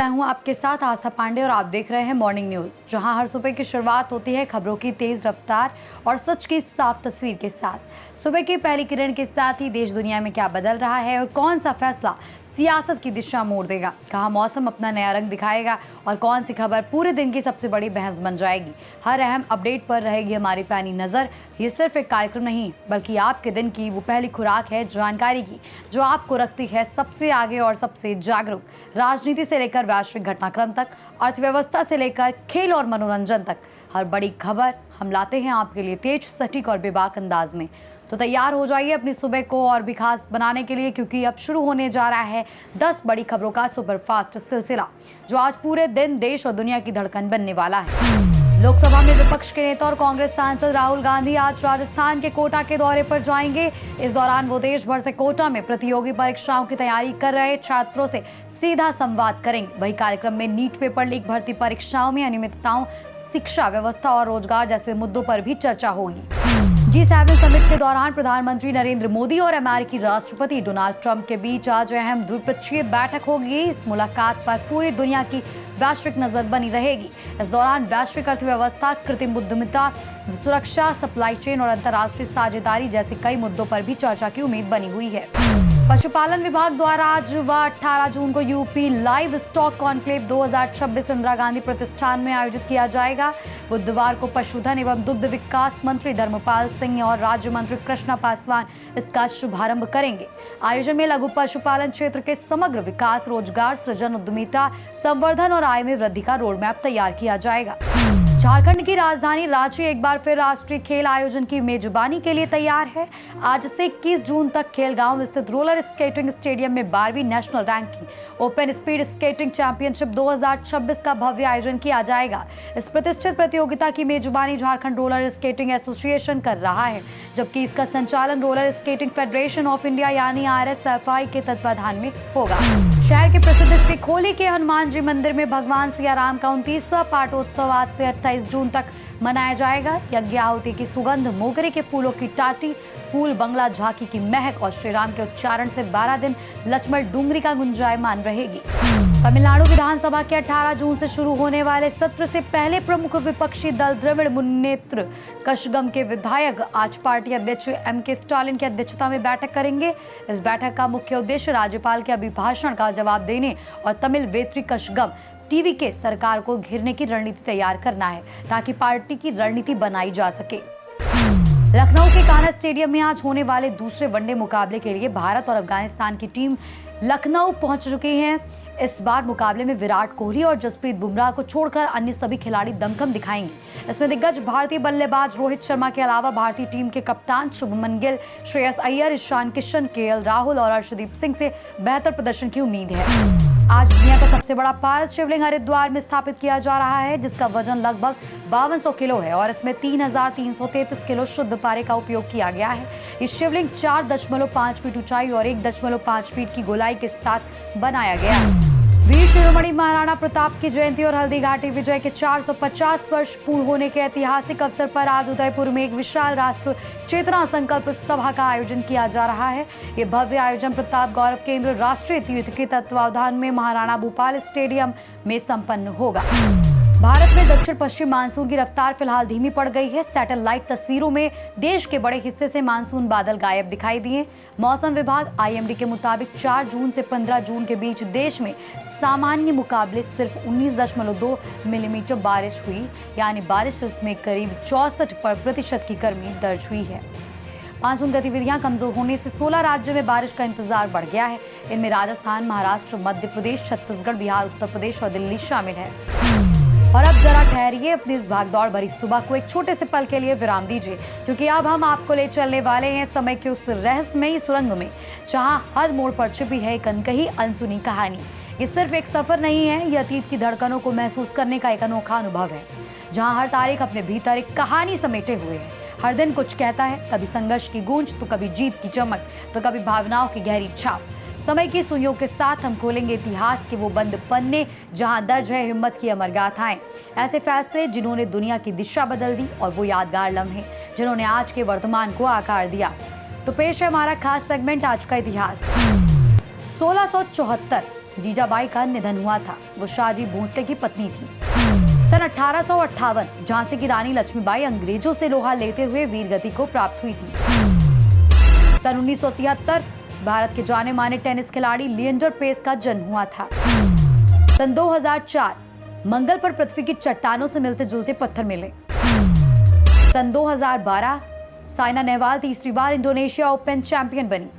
मैं हूं आपके साथ आस्था पांडे और आप देख रहे हैं मॉर्निंग न्यूज, जहां हर सुबह की शुरुआत होती है खबरों की तेज रफ्तार और सच की साफ तस्वीर के साथ। सुबह की पहली किरण के साथ ही देश दुनिया में क्या बदल रहा है और कौन सा फैसला सियासत की दिशा मोड़ देगा, कहाँ मौसम अपना नया रंग दिखाएगा और कौन सी खबर पूरे दिन की सबसे बड़ी बहस बन जाएगी। हर अहम अपडेट पर रहेगी हमारी पैनी नजर। ये सिर्फ एक कार्यक्रम नहीं बल्कि आपके दिन की वो पहली खुराक है जानकारी की, जो आपको रखती है सबसे आगे और सबसे जागरूक। राजनीति से लेकर वैश्विक घटनाक्रम तक, अर्थव्यवस्था से लेकर खेल और मनोरंजन तक, हर बड़ी खबर हम लाते हैं आपके लिए तेज, सटीक और बेबाक अंदाज में। तो तैयार हो जाइए अपनी सुबह को और भी खास बनाने के लिए, क्योंकि अब शुरू होने जा रहा है 10 बड़ी खबरों का सुपरफास्ट सिलसिला, जो आज पूरे दिन देश और दुनिया की धड़कन बनने वाला है। लोकसभा में विपक्ष के नेता और कांग्रेस सांसद राहुल गांधी आज राजस्थान के कोटा के दौरे पर जाएंगे। इस दौरान वो देश भर से कोटा में प्रतियोगी परीक्षाओं की तैयारी कर रहे छात्रों से सीधा संवाद करेंगे। वही कार्यक्रम में नीट पेपर लीक, भर्ती परीक्षाओं में अनियमितताओं, शिक्षा व्यवस्था और रोजगार जैसे मुद्दों पर भी चर्चा होगी। G7 समिट के दौरान प्रधानमंत्री नरेंद्र मोदी और अमेरिकी राष्ट्रपति डोनाल्ड ट्रंप के बीच आज अहम द्विपक्षीय बैठक होगी। इस मुलाकात पर पूरी दुनिया की वैश्विक नजर बनी रहेगी। इस दौरान वैश्विक अर्थव्यवस्था, कृत्रिम बुद्धिमत्ता, सुरक्षा, सप्लाई चेन और अंतर्राष्ट्रीय साझेदारी जैसे कई मुद्दों पर भी चर्चा की उम्मीद बनी हुई है। पशुपालन विभाग द्वारा आज व 18 जून को UP live stock conclave 2026 Indira Gandhi प्रतिष्ठान में आयोजित किया जाएगा। बुधवार को पशुधन एवं दुग्ध विकास मंत्री धर्मपाल सिंह और राज्य मंत्री कृष्णा पासवान इसका शुभारंभ करेंगे। आयोजन में लघु पशुपालन क्षेत्र के समग्र विकास, रोजगार सृजन, उद्यमिता, संवर्धन और आय में वृद्धि का रोडमैप तैयार किया जाएगा। झारखंड की राजधानी रांची एक बार फिर राष्ट्रीय खेल आयोजन की मेजबानी के लिए तैयार है। आज से 21 जून तक खेलगांव स्थित रोलर स्केटिंग स्टेडियम में 12वीं national ranking open speed skating championship 2026 का भव्य आयोजन किया जाएगा। इस प्रतिष्ठित प्रतियोगिता की मेजबानी झारखंड रोलर स्केटिंग एसोसिएशन कर रहा है, जबकि इसका संचालन roller skating federation of India यानी RSFI के तत्वाधान में होगा। शहर के प्रसिद्ध श्री खोली के हनुमान जी मंदिर में भगवान सियाराम का 29वां पाटोत्सव आज से 28 जून तक मनाया जाएगा। यज्ञ आहुति की सुगंध, मोगरे के फूलों की टाटी, फूल बंगला झांकी की महक और श्री राम के उच्चारण से 12 दिन लक्ष्मण डूंगरी का गुंजायमान रहेगी। तमिलनाडु विधानसभा के 18 जून से शुरू होने वाले सत्र से पहले प्रमुख विपक्षी दल द्रविड़ मुन्नेत्र कषगम के विधायक आज पार्टी अध्यक्ष MK स्टालिन की अध्यक्षता में बैठक करेंगे। इस बैठक का मुख्य उद्देश्य राज्यपाल के अभिभाषण का जवाब देने और तमिल वेत्री कषगम टीवी के सरकार को घेरने की रणनीति तैयार करना है, ताकि पार्टी की रणनीति बनाई जा सके। लखनऊ के कान्हा स्टेडियम में आज होने वाले दूसरे वनडे मुकाबले के लिए भारत और अफगानिस्तान की टीम लखनऊ पहुंच चुकी हैं। इस बार मुकाबले में विराट कोहली और जसप्रीत बुमराह को छोड़कर अन्य सभी खिलाड़ी दमखम दिखाएंगे। इसमें दिग्गज भारतीय बल्लेबाज रोहित शर्मा के अलावा भारतीय टीम के कप्तान शुभमन गिल, श्रेयस अय्यर, ईशान किशन, KL राहुल और अर्शदीप सिंह से बेहतर प्रदर्शन की उम्मीद है। आज दुनिया का सबसे बड़ा पारस शिवलिंग हरिद्वार में स्थापित किया जा रहा है, जिसका वजन लगभग 5200 किलो है और इसमें 3333 किलो शुद्ध पारे का उपयोग किया गया है। ये शिवलिंग 4.5 फीट ऊंचाई और 1.5 फीट की गोलाई के साथ बनाया गया है। वीर शिरोमणि महाराणा प्रताप की जयंती और हल्दी घाटी विजय के 450 वर्ष पूर्ण होने के ऐतिहासिक अवसर पर आज उदयपुर में एक विशाल राष्ट्र चेतना संकल्प सभा का आयोजन किया जा रहा है। ये भव्य आयोजन प्रताप गौरव केंद्र राष्ट्रीय तीर्थ के तत्वावधान में महाराणा भूपाल स्टेडियम में संपन्न होगा। भारत में दक्षिण पश्चिम मानसून की रफ्तार फिलहाल धीमी पड़ गई है। सैटेलाइट तस्वीरों में देश के बड़े हिस्से से मानसून बादल गायब दिखाई दिए। मौसम विभाग IMD के मुताबिक 4 जून से 15 जून के बीच देश में सामान्य मुकाबले सिर्फ 19.2 मिलीमीटर बारिश हुई, यानी बारिश में करीब 64% की कमी दर्ज हुई है। मानसून गतिविधियां कमजोर होने से 16 राज्यों में बारिश का इंतजार बढ़ गया है। इनमें राजस्थान, महाराष्ट्र, मध्य प्रदेश, छत्तीसगढ़, बिहार, उत्तर प्रदेश और दिल्ली शामिल है। और अब जरा ठहरिए, अपनी इस भागदौड़ भरी सुबह को एक छोटे से पल के लिए विराम दीजिए, क्योंकि अब हम आपको ले चलने वाले हैं समय के उस रहस्यमयी सुरंग में, जहां हर मोड़ पर छिपी है एक अनकही अनसुनी कहानी। ये सिर्फ एक सफर नहीं है, ये अतीत की धड़कनों को महसूस करने का एक अनोखा अनुभव है, जहां हर तारीख अपने भीतर एक कहानी समेटे हुए है। हर दिन कुछ कहता है, कभी संघर्ष की गूंज, तो कभी जीत की चमक, तो कभी भावनाओं की गहरी छाप। समय की सुइयों के साथ हम खोलेंगे इतिहास के वो बंद पन्ने, जहां दर्ज है हिम्मत की अमर गाथाएं, ऐसे फैसले जिन्होंने दुनिया की दिशा बदल दी, और वो यादगार लम्हे जिन्होंने आज के वर्तमान को आकार दिया। तो पेश है हमारा खास सेगमेंट आज का इतिहास। 1674 जीजाबाई का निधन हुआ था। वो शाहजी भोसले की पत्नी थी। सन 1858 झांसी की रानी लक्ष्मीबाई अंग्रेजों से लोहा लेते हुए वीरगति को प्राप्त हुई थी। सन 1973 भारत के जाने माने टेनिस खिलाड़ी लिएंडर पेस का जन्म हुआ था। सन 2004 मंगल पर पृथ्वी की चट्टानों से मिलते जुलते पत्थर मिले। सन 2012 साइना नेहवाल तीसरी बार इंडोनेशिया ओपन चैंपियन बनी।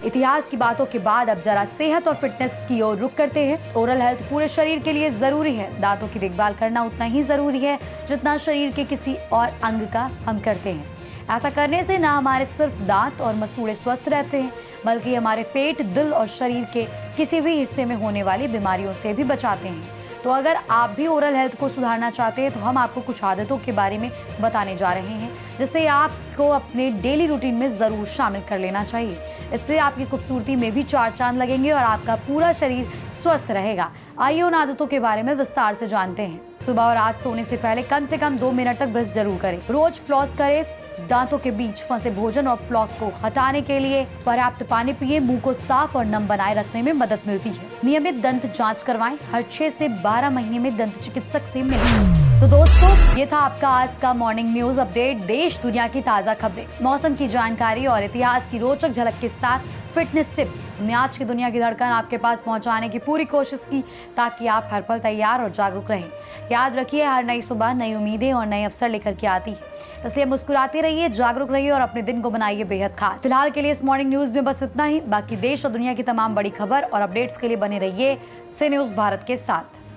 इतिहास की बातों के बाद अब जरा सेहत और फिटनेस की ओर रुख करते हैं। ओरल हेल्थ पूरे शरीर के लिए जरूरी है। दांतों की देखभाल करना उतना ही जरूरी है जितना शरीर के किसी और अंग का हम करते हैं। ऐसा करने से ना हमारे सिर्फ दांत और मसूड़े स्वस्थ रहते हैं, बल्कि हमारे पेट, दिल और शरीर के किसी भी हिस्से में होने वाली बीमारियों से भी बचाते हैं। तो अगर आप भी ओरल हेल्थ को सुधारना चाहते हैं तो हम आपको कुछ आदतों के बारे में बताने जा रहे हैं, जिसे आपको अपने डेली रूटीन में जरूर शामिल कर लेना चाहिए। इससे आपकी खूबसूरती में भी चार चांद लगेंगे और आपका पूरा शरीर स्वस्थ रहेगा। आइए उन आदतों के बारे में विस्तार से जानते हैं। सुबह और रात सोने से पहले कम से कम 2 मिनट तक ब्रश जरूर करें। रोज फ्लॉस करें। दांतों के बीच फंसे भोजन और प्लॉक को हटाने के लिए पर्याप्त पानी पिए। मुंह को साफ और नम बनाए रखने में मदद मिलती है। नियमित दंत जांच करवाएं। हर 6 से 12 महीने में दंत चिकित्सक से मिलें। तो दोस्तों, ये था आपका आज का मॉर्निंग न्यूज अपडेट। देश दुनिया की ताजा खबरें, मौसम की जानकारी और इतिहास की रोचक झलक के साथ फिटनेस टिप्स हमने आज की दुनिया की धड़कन आपके पास पहुंचाने की पूरी कोशिश की, ताकि आप हर पल तैयार और जागरूक रहें। याद रखिए, हर नई सुबह नई उम्मीदें और नए अवसर लेकर के आती है, इसलिए मुस्कुराते रहिए, जागरूक रहिए और अपने दिन को बनाइए बेहद खास। फिलहाल के लिए इस मॉर्निंग न्यूज में बस इतना ही। बाकी देश और दुनिया की तमाम बड़ी खबर और अपडेट्स के लिए बने रहिए सी न्यूज भारत के साथ।